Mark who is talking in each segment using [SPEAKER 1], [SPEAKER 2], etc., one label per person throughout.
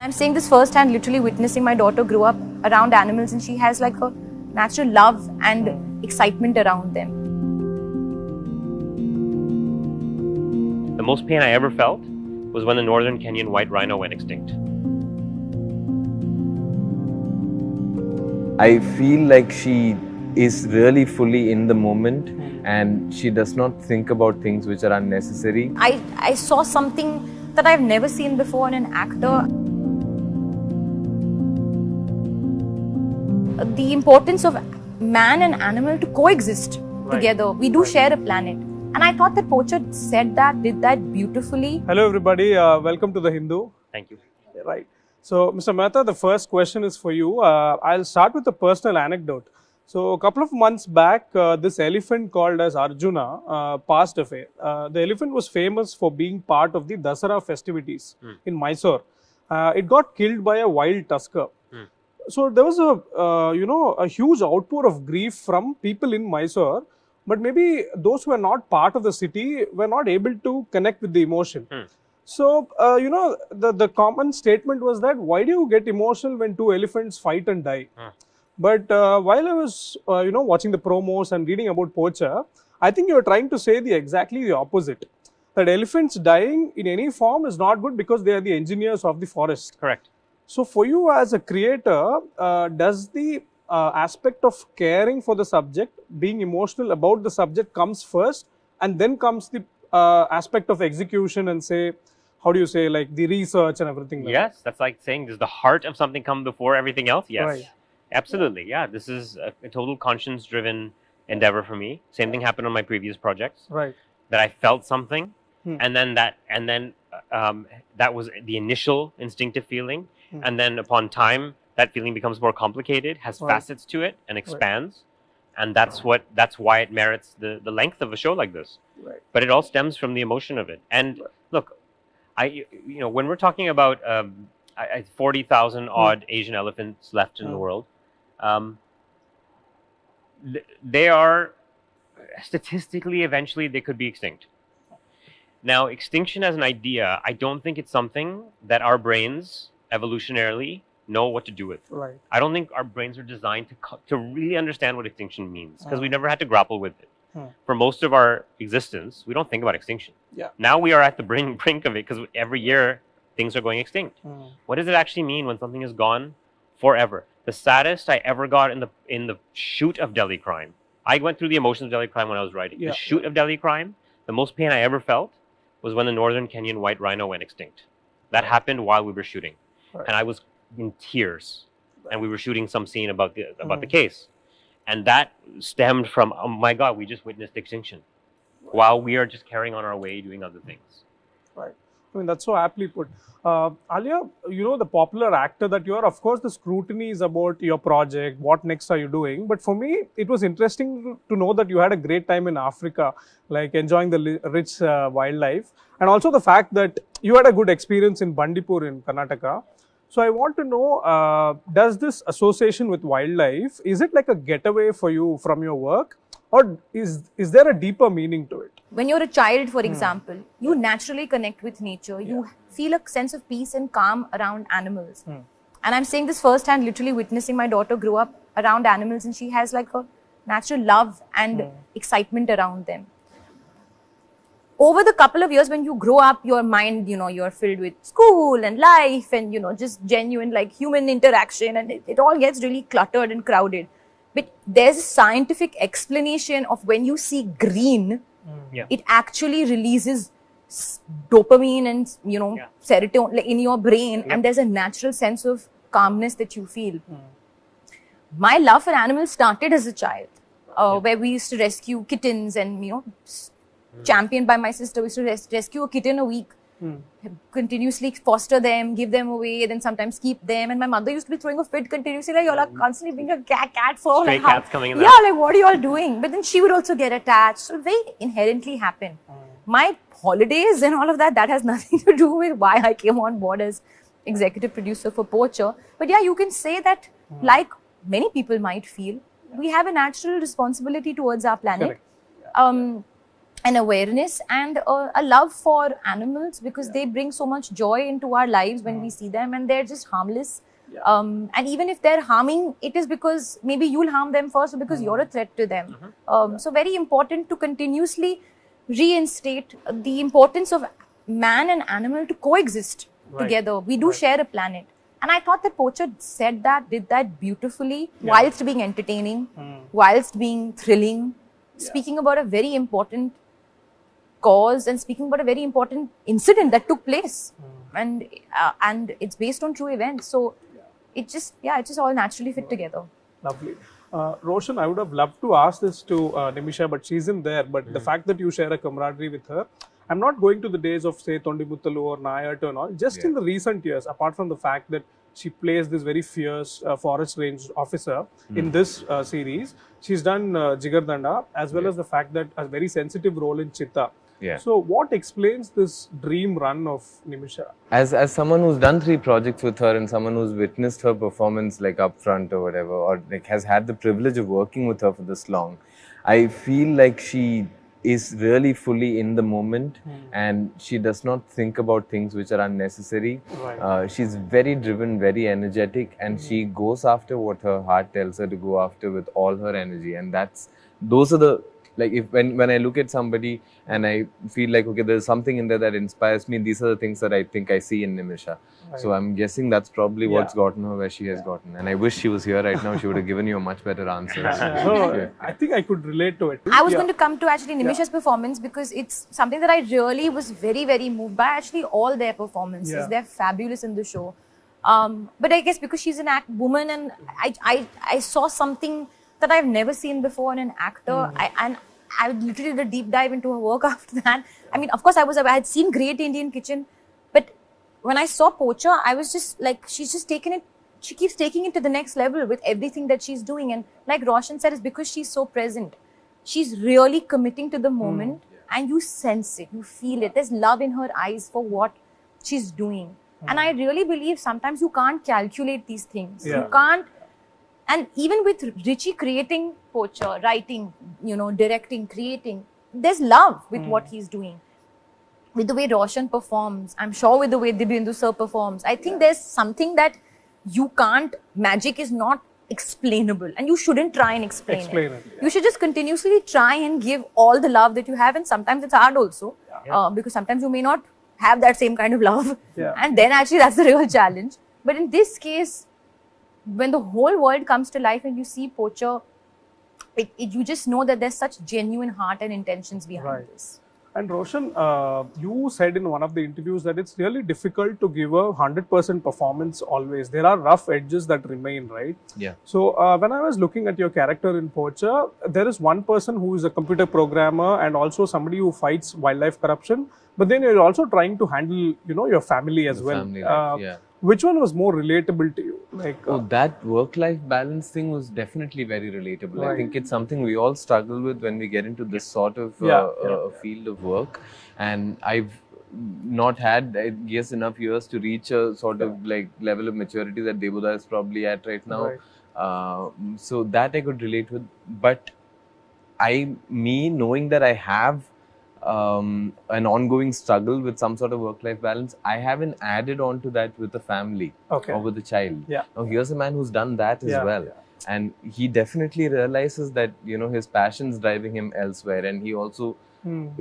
[SPEAKER 1] I'm saying this firsthand, literally witnessing my daughter grow up around animals, and she has like a natural love and excitement around them.
[SPEAKER 2] The most pain I ever felt was when the northern Kenyan white rhino went extinct.
[SPEAKER 3] I feel like she is really fully in the moment and she does not think about things which are unnecessary.
[SPEAKER 1] I saw something that I've never seen before in an actor. The importance of man and animal to coexist together. We do share a planet. And I thought that Poacher said that, did that beautifully.
[SPEAKER 4] Hello everybody, welcome to The Hindu.
[SPEAKER 2] Thank you.
[SPEAKER 4] Right. So Mr. Mehta, the first question is for you. I'll start with a personal anecdote. So a couple of months back, this elephant called as Arjuna passed away. The elephant was famous for being part of the Dasara festivities in Mysore. It got killed by a wild tusker. So there was a huge outpour of grief from people in Mysore, but maybe those who were not part of the city were not able to connect with the emotion. So, the common statement was that why do you get emotional when two elephants fight and die? But while I was, watching the promos and reading about Poacher, I think you are trying to say exactly the opposite. That elephants dying in any form is not good because they are the engineers of the forest.
[SPEAKER 2] Correct.
[SPEAKER 4] So, for you as a creator, does the aspect of caring for the subject, being emotional about the subject comes first, and then comes the aspect of execution and say, how do you say, like the research and everything like
[SPEAKER 2] Yes, that's like saying, does the heart of something come before everything else? Yes,
[SPEAKER 4] Right.
[SPEAKER 2] Absolutely. Yeah, this is a total conscience-driven endeavor for me. Same thing happened on my previous projects.
[SPEAKER 4] Right.
[SPEAKER 2] That I felt something, and then that was the initial instinctive feeling, and then upon time, that feeling becomes more complicated, has facets to it, and expands, and that's why it merits the length of a show like this.
[SPEAKER 4] Right.
[SPEAKER 2] But it all stems from the emotion of it. And look, when we're talking about 40,000 odd Asian elephants left in the world, they are statistically, eventually, they could be extinct. Now, extinction as an idea, I don't think it's something that our brains evolutionarily know what to do with.
[SPEAKER 4] Right.
[SPEAKER 2] I don't think our brains are designed to really understand what extinction means, because we never had to grapple with it. For most of our existence, we don't think about extinction.
[SPEAKER 4] Yeah.
[SPEAKER 2] Now we are at the brink of it, because every year things are going extinct. What does it actually mean when something is gone forever? The saddest I ever got in the shoot of Delhi crime. I went through the emotions of Delhi crime when I was writing. The shoot of Delhi crime, the most pain I ever felt was when the northern Kenyan white rhino went extinct. That happened while we were shooting. And I was in tears. And we were shooting some scene about the case. And that stemmed from, oh my God, we just witnessed extinction while we are just carrying on our way doing other things.
[SPEAKER 4] Right. I mean, that's so aptly put. Alia, the popular actor that you are, of course, the scrutiny is about your project, what next are you doing? But for me, it was interesting to know that you had a great time in Africa, like enjoying the rich wildlife. And also the fact that you had a good experience in Bandipur in Karnataka. So I want to know, does this association with wildlife, is it like a getaway for you from your work? Or is there a deeper meaning to it?
[SPEAKER 1] When you're a child, for example, you naturally connect with nature. You feel a sense of peace and calm around animals. And I'm saying this firsthand, literally witnessing my daughter grow up around animals, and she has like a natural love and excitement around them. Over the couple of years when you grow up, your mind, you're filled with school and life and, just genuine like human interaction, and it all gets really cluttered and crowded. But there's a scientific explanation of when you see green, it actually releases dopamine and, serotonin in your brain, and there's a natural sense of calmness that you feel. My love for animals started as a child, where we used to rescue kittens and, championed by my sister, we used to rescue a kitten a week. Continuously foster them, give them away, then sometimes keep them. And my mother used to be throwing a fit continuously, like, y'all are constantly being a cat for
[SPEAKER 2] Stray
[SPEAKER 1] like,
[SPEAKER 2] cats coming in.
[SPEAKER 1] Yeah, like, what are y'all doing? But then she would also get attached. So very inherently happen. My holidays and all of that has nothing to do with why I came on board as executive producer for Poacher. But yeah, you can say that, like many people might feel, we have a natural responsibility towards our planet. an awareness and a love for animals, because they bring so much joy into our lives when we see them, and they're just harmless. And even if they're harming, it is because maybe you'll harm them first, or because you're a threat to them. So very important to continuously reinstate the importance of man and animal to coexist together. We do share a planet. And I thought that Poacher did that beautifully, whilst being entertaining, whilst being thrilling, speaking about a very important cause and speaking about a very important incident that took place. And it's based on true events. So it just all naturally fit together.
[SPEAKER 4] Lovely. Roshan, I would have loved to ask this to Nimisha, but she isn't there. But the fact that you share a camaraderie with her, I'm not going to the days of, say, Tondi Muttalu or Nayatu and all. Just in the recent years, apart from the fact that she plays this very fierce forest range officer in this series, she's done Jigardanda, as well as the fact that a very sensitive role in Chitta. So what explains this dream run of Nimisha?
[SPEAKER 3] As someone who's done 3 projects with her and someone who's witnessed her performance like up front or whatever, or like has had the privilege of working with her for this long, I feel like she is really fully in the moment and she does not think about things which are unnecessary. She's very driven, very energetic, and she goes after what her heart tells her to go after with all her energy. And those are the, like, when I look at somebody and I feel like, okay, there's something in there that inspires me, these are the things that I think I see in Nimisha. So I'm guessing that's probably what's gotten her where she has gotten. And I wish she was here right now. She would have given you a much better answer.
[SPEAKER 4] I think I could relate to it.
[SPEAKER 1] I was going to come to actually Nimisha's performance, because it's something that I really was very, very moved by. Actually, all their performances, they're fabulous in the show. But I guess because she's an woman, and I saw something that I've never seen before in an actor. I literally did a deep dive into her work after that. I mean, of course, I had seen Great Indian Kitchen, but when I saw Poacher, I was just like, she's just taken it, she keeps taking it to the next level with everything that she's doing. And like Roshan said, it's because she's so present. She's really committing to the moment, and you sense it, you feel it. There's love in her eyes for what she's doing. And I really believe sometimes you can't calculate these things. You can't. And even with Richie creating Poacher, writing, directing, creating, there's love with what he's doing. With the way Roshan performs, I'm sure with the way Dibyendu sir performs, I think there's something that you can't, magic is not explainable, and you shouldn't try and explain it. You should just continuously try and give all the love that you have, and sometimes it's hard also, because sometimes you may not have that same kind of love, and then actually that's the real challenge. But in this case, when the whole world comes to life and you see Poacher, you just know that there's such genuine heart and intentions behind this.
[SPEAKER 4] And Roshan, you said in one of the interviews that it's really difficult to give a 100% performance always. There are rough edges that remain, right? So when I was looking at your character in Poacher, there is one person who is a computer programmer and also somebody who fights wildlife corruption. But then you're also trying to handle, your family as well.
[SPEAKER 3] Family life,
[SPEAKER 4] Which one was more relatable to you?
[SPEAKER 3] That work-life balance thing was definitely very relatable. I think it's something we all struggle with when we get into this sort of field of work. And I've not had, I guess, enough years to reach a sort of like level of maturity that Debuda is probably at right now. So that I could relate with. But knowing that I have an ongoing struggle with some sort of work-life balance, I haven't added on to that with the family or with the child. Now here's a man who's done that as well, and he definitely realizes that his passion's driving him elsewhere, and he also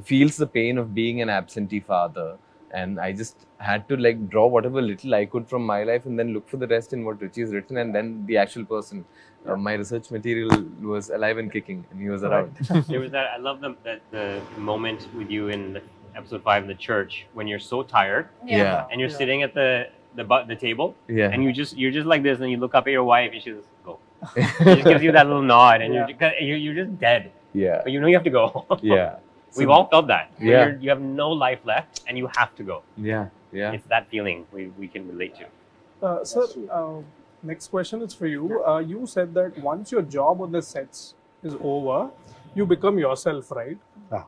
[SPEAKER 3] feels the pain of being an absentee father. And I just had to like draw whatever little I could from my life and then look for the rest in what Richie's written, and then the actual person. My research material was alive and kicking, and he was around.
[SPEAKER 2] There was that. I love the moment with you in episode 5 in the church when you're so tired, and you're sitting at the table, and you're just like this, and you look up at your wife, and she just go. She just gives you that little nod, and you're just dead. But you have to go. We've all felt that. You have no life left, and you have to go. It's that feeling we can relate to.
[SPEAKER 4] Sir, next question is for you. You said that once your job on the sets is over, you become yourself, right?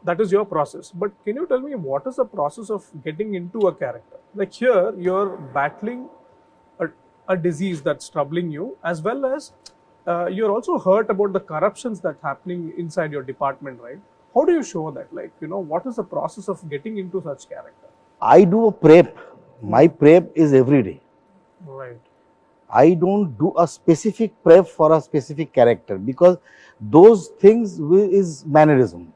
[SPEAKER 4] That is your process. But can you tell me what is the process of getting into a character? Like here, you're battling a disease that's troubling you, as well as you're also hurt about the corruptions that's happening inside your department, right? How do you show that? Like, what is the process of getting into such character?
[SPEAKER 5] I do a prep. My prep is every day.
[SPEAKER 4] Right.
[SPEAKER 5] I don't do a specific prep for a specific character because those things is mannerism.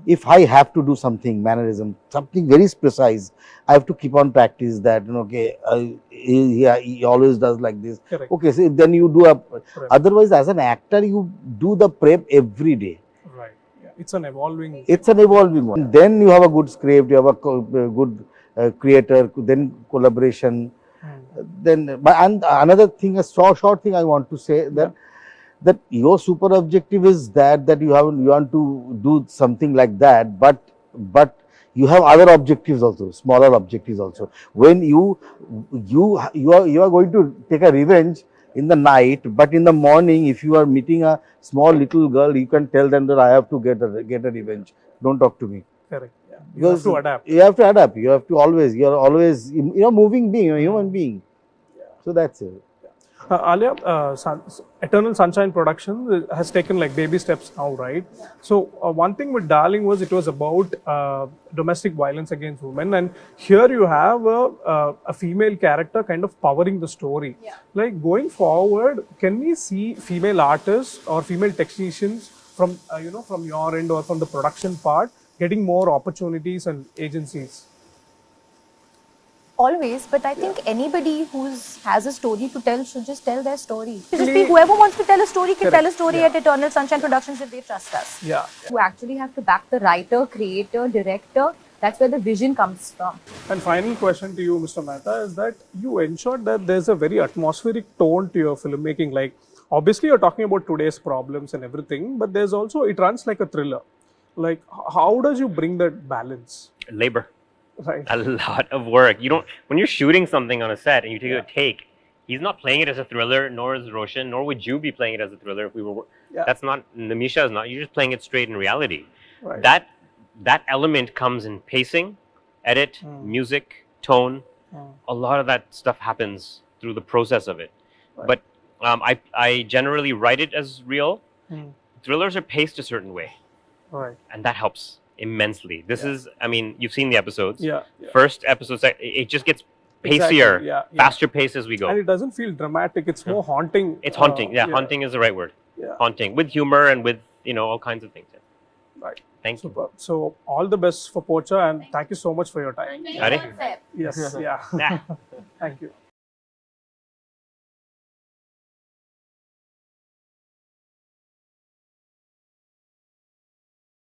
[SPEAKER 5] If I have to do something, mannerism, something very precise, I have to keep on practice that, he always does like this.
[SPEAKER 4] Correct.
[SPEAKER 5] Okay, so then you do a, otherwise as an actor, you do the prep every day.
[SPEAKER 4] Right. Yeah. It's an evolving.
[SPEAKER 5] It's an evolving one. Then you have a good script, you have a good creator, then collaboration. Then, and another thing, a short thing I want to say that your super objective is that you want to do something like that, but you have other objectives also, smaller objectives also. When you are going to take a revenge in the night, but in the morning, if you are meeting a small little girl, you can tell them that I have to get a revenge. Don't talk to me.
[SPEAKER 4] Correct. Yeah. You have to adapt.
[SPEAKER 5] You have to adapt. You have to always. You are always. Moving being. You're a human being. Yeah. So that's it.
[SPEAKER 4] Alia, Eternal Sunshine Productions has taken like baby steps now, right? So one thing with Darling was it was about domestic violence against women, and here you have a female character kind of powering the story. Yeah. Like going forward, can we see female artists or female technicians from from your end or from the production part getting more opportunities and agencies?
[SPEAKER 1] Always, but I think anybody who has a story to tell should just tell their story. Whoever wants to tell a story can tell a story at Eternal Sunshine Productions if they trust us.
[SPEAKER 4] Yeah.
[SPEAKER 1] You actually have to back the writer, creator, director. That's where the vision comes from.
[SPEAKER 4] And final question to you, Mr. Mehta, is that you ensured that there's a very atmospheric tone to your filmmaking. Like, obviously you're talking about today's problems and everything, but there's also, it runs like a thriller. Like, how does you bring that balance?
[SPEAKER 2] Labor.
[SPEAKER 4] Right.
[SPEAKER 2] A lot of work. You don't, when you're shooting something on a set and you take a take, he's not playing it as a thriller, nor is Roshan, nor would you be playing it as a thriller if we were. That's not, Nimisha is not, you're just playing it straight in reality.
[SPEAKER 4] Right.
[SPEAKER 2] That element comes in pacing, edit, music, tone. A lot of that stuff happens through the process of it. Right. But I generally write it as real. Thrillers are paced a certain way.
[SPEAKER 4] Right.
[SPEAKER 2] And that helps immensely. This is, I mean, you've seen the episodes.
[SPEAKER 4] Yeah.
[SPEAKER 2] First episode, it just gets pacier, faster pace as we go.
[SPEAKER 4] And it doesn't feel dramatic. It's more haunting.
[SPEAKER 2] It's haunting. Haunting is the right word.
[SPEAKER 4] Yeah.
[SPEAKER 2] Haunting with humor and with all kinds of things.
[SPEAKER 4] Right.
[SPEAKER 2] Thank
[SPEAKER 4] Super.
[SPEAKER 2] you.
[SPEAKER 4] So all the best for Poacher, and thank you so much for your time.
[SPEAKER 2] Thank you.
[SPEAKER 4] Yes. Yeah. Thank you.